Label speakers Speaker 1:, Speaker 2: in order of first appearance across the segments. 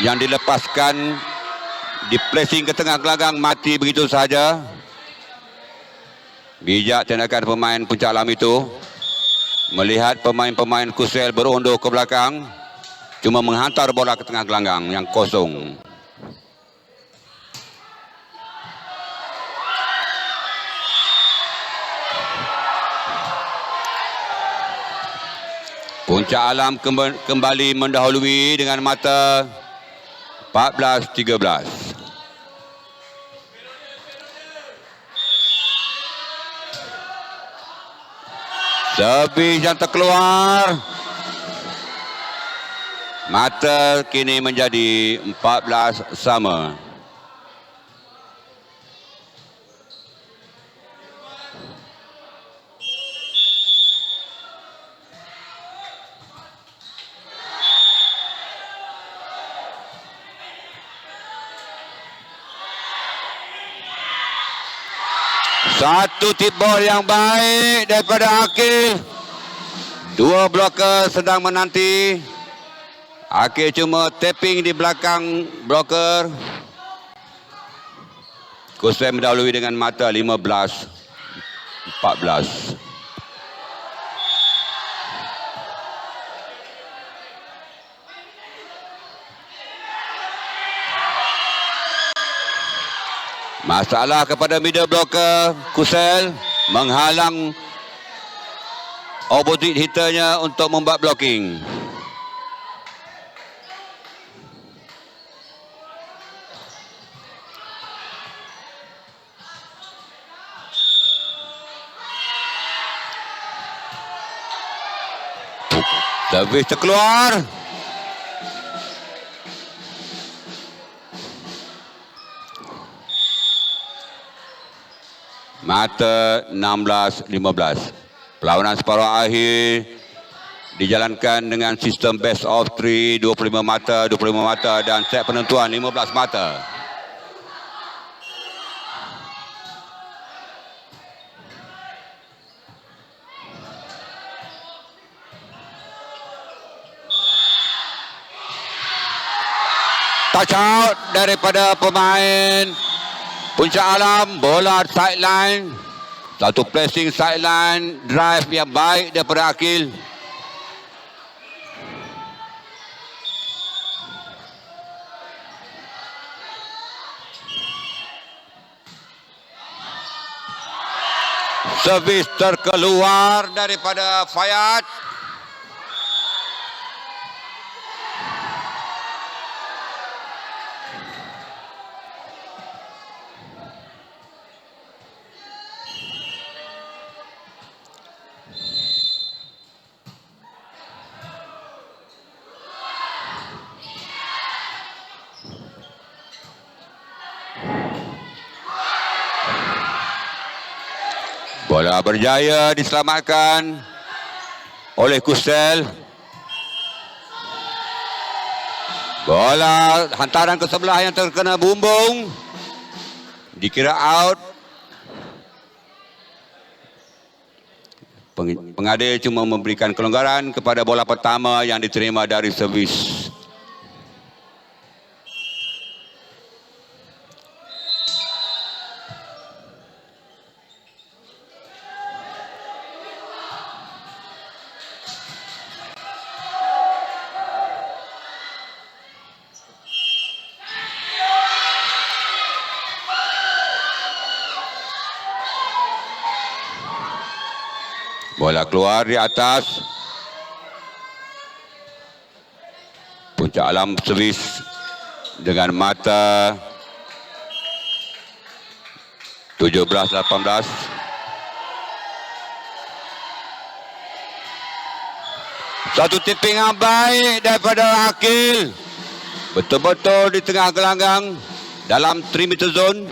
Speaker 1: yang dilepaskan, di placing ke tengah gelanggang, mati begitu sahaja. Bijak tindakan pemain Puncak Alam itu. Melihat pemain-pemain Kusel berundur ke belakang, cuma menghantar bola ke tengah gelanggang yang kosong. Puncak Alam kembali mendahului dengan mata 14-13. Servis yang terkeluar. Mata kini menjadi 14 sama. Satu tip ball yang baik daripada Akil. Dua bloker sedang menanti. Akil cuma tapping di belakang bloker. Kusel mendahului dengan mata 15-14. Masalah kepada middle blocker Kusel, menghalang opposite hitternya untuk membuat blocking. Servis terkeluar. Mata 16-15. Perlawanan separuh akhir dijalankan dengan sistem best of 3, 25 mata, 25 mata dan set penentuan 15 mata. Touch out daripada pemain Puncak Alam, bola sideline. Satu placing sideline, drive yang baik daripada Akil. Servis terkeluar daripada Fayad. Bola berjaya diselamatkan oleh Kusel. Bola hantaran ke sebelah yang terkena bumbung. Dikira out. Pengadil cuma memberikan kelonggaran kepada bola pertama yang diterima dari servis. Bola keluar di atas. Puncak Alam servis dengan mata 17-18. Satu tipping yang baik daripada Akil. Betul-betul di tengah gelanggang dalam 3 meter zone.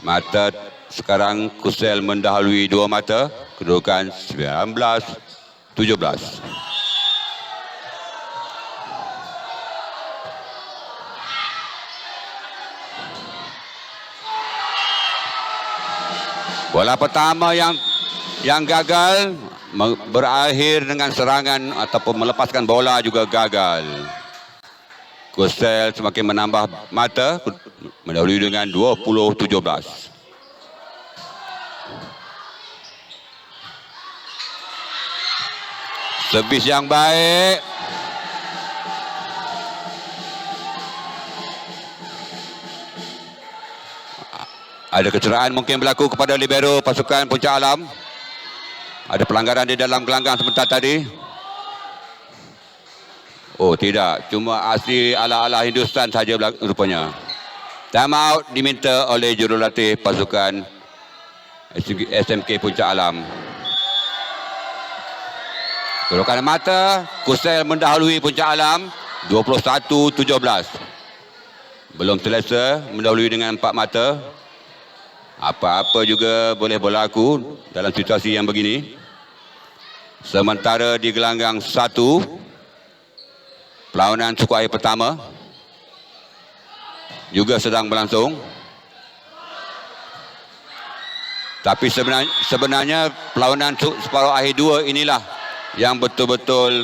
Speaker 1: Mata sekarang Kusel mendahului 2 mata. Kedudukan 19-17. Bola pertama yang gagal berakhir dengan serangan ataupun melepaskan bola juga gagal. Kusel semakin menambah mata, mendahului dengan 20-17. Servis yang baik. Ada kecederaan mungkin berlaku kepada libero pasukan Puncak Alam. Ada pelanggaran di dalam gelanggang sebentar tadi. Oh tidak, cuma asli ala-ala Hindustan saja rupanya. Time out diminta oleh jurulatih pasukan SMK Puncak Alam. Kedudukan mata, Kusel mendahului Puncak Alam 21-17. Belum selesa, mendahului dengan 4 mata. Apa-apa juga boleh berlaku dalam situasi yang begini. Sementara di gelanggang 1, perlawanan suku air pertama juga sedang berlangsung. Tapi sebenarnya perlawanan separuh akhir 2 inilah yang betul-betul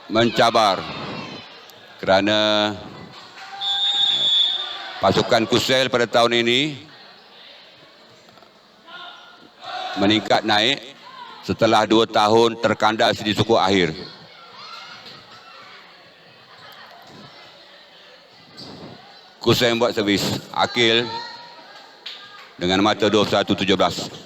Speaker 1: mencabar, kerana pasukan Kusel pada tahun ini meningkat naik setelah 2 tahun terkandas di suku akhir. Kusel buat servis, Akil dengan mata 21-17.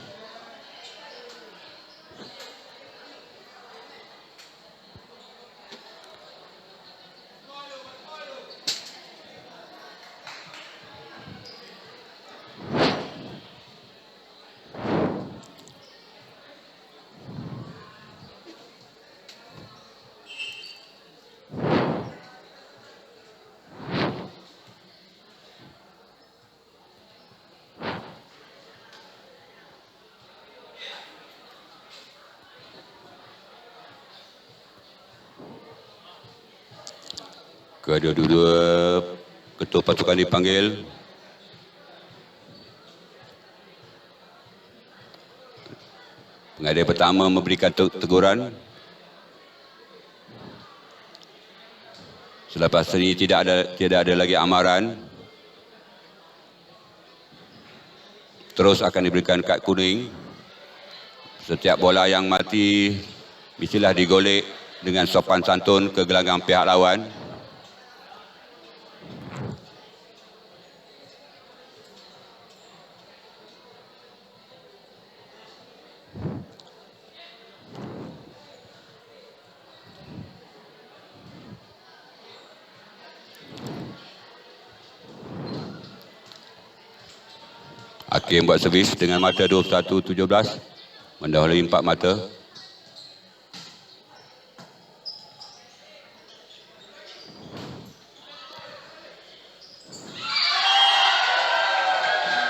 Speaker 1: Kedua-dua ketua pasukan dipanggil. Pengadil pertama memberikan teguran. Selepas ini tidak ada lagi amaran. Terus akan diberikan kad kuning. Setiap bola yang mati mestilah digolek dengan sopan santun ke gelanggang pihak lawan. Hakim buat servis dengan mata 21-17, mendahului 4 mata.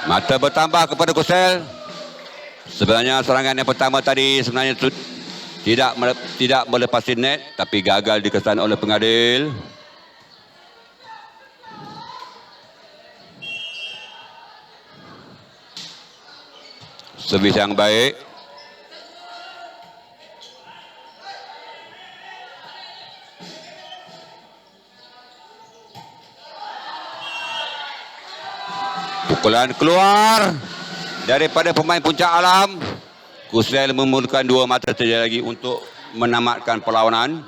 Speaker 1: Mata bertambah kepada Kusel. Sebenarnya serangan yang pertama tadi sebenarnya tidak melepasi net, tapi gagal dikesan oleh pengadil. Servis yang baik. Pukulan keluar daripada pemain Puncak Alam. Kusel memerlukan 2 mata saja lagi untuk menamatkan perlawanan.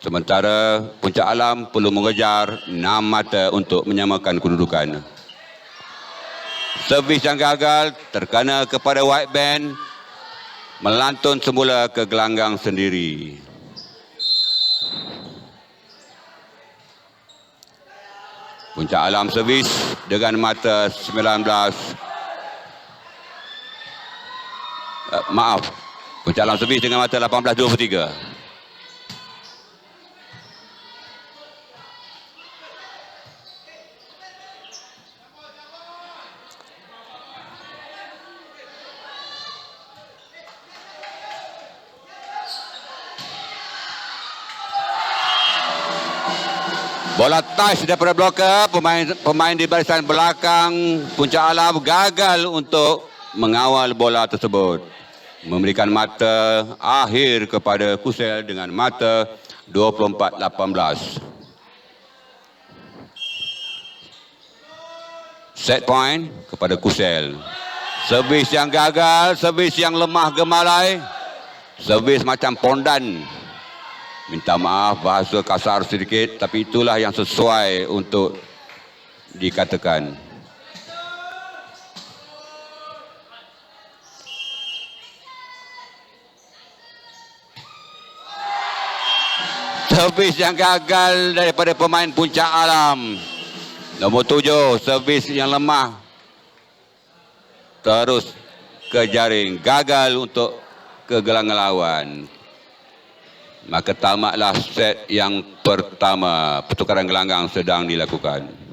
Speaker 1: Sementara Puncak Alam perlu mengejar 6 mata untuk menyamakan kedudukan. Servis yang gagal terkena kepada white band, melantun semula ke gelanggang sendiri. Puncak Alam servis dengan mata 19. Puncak Alam servis dengan mata 18-23. Bola touch daripada bloker, pemain di barisan belakang Puncak Alam gagal untuk mengawal bola tersebut. Memberikan mata akhir kepada Kusel dengan mata 24-18. Set point kepada Kusel. Servis yang gagal, servis yang lemah gemalai, servis macam pondan. Minta maaf bahasa kasar sedikit, tapi itulah yang sesuai untuk dikatakan. Servis yang gagal daripada pemain Puncak Alam. Nombor 7, servis yang lemah. Terus ke jaring. Gagal untuk ke gelangan lawan. Maka tamatlah set yang pertama. Pertukaran gelanggang sedang dilakukan.